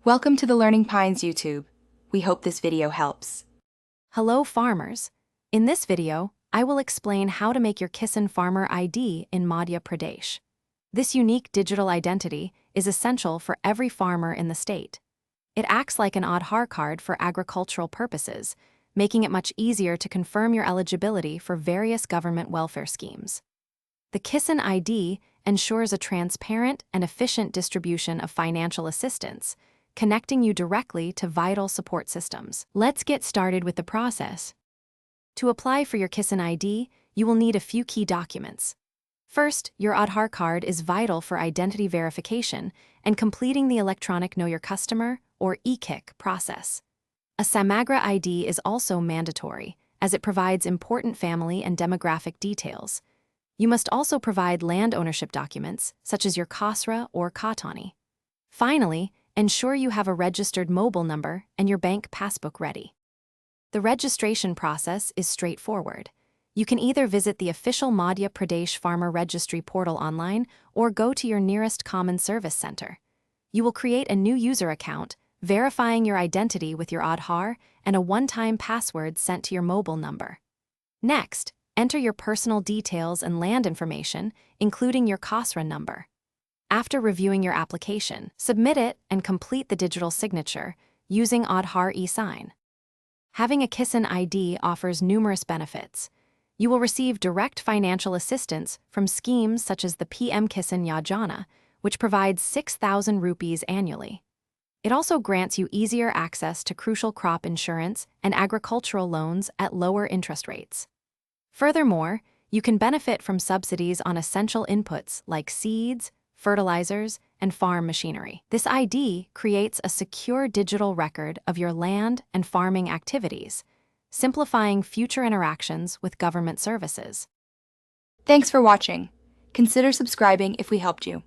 Welcome to the Learning Pines YouTube. We hope this video helps. Hello farmers. In this video, I will explain how to make your Kisan Farmer ID in Madhya Pradesh. This unique digital identity is essential for every farmer in the state. It acts like an Aadhaar card for agricultural purposes, making it much easier to confirm your eligibility for various government welfare schemes. The Kisan ID ensures a transparent and efficient distribution of financial assistance, connecting you directly to vital support systems. Let's get started with the process. To apply for your Kisan ID, you will need a few key documents. First, your Aadhaar card is vital for identity verification and completing the electronic Know Your Customer, or e-KYC, process. A Samagra ID is also mandatory, as it provides important family and demographic details. You must also provide land ownership documents, such as your Khasra or Khatani. Finally, ensure you have a registered mobile number and your bank passbook ready. The registration process is straightforward. You can either visit the official Madhya Pradesh Farmer Registry portal online or go to your nearest Common Service Center. You will create a new user account, verifying your identity with your Aadhaar and a one-time password sent to your mobile number. Next, enter your personal details and land information, including your Khasra number. After reviewing your application, submit it and complete the digital signature using Aadhaar e-sign. Having a Kisan ID offers numerous benefits. You will receive direct financial assistance from schemes such as the PM Kisan Yojana, which provides 6,000 rupees annually. It also grants you easier access to crucial crop insurance and agricultural loans at lower interest rates. Furthermore, you can benefit from subsidies on essential inputs like seeds, fertilizers, and farm machinery. This ID creates a secure digital record of your land and farming activities, simplifying future interactions with government services. Thanks for watching. Consider subscribing if we helped you.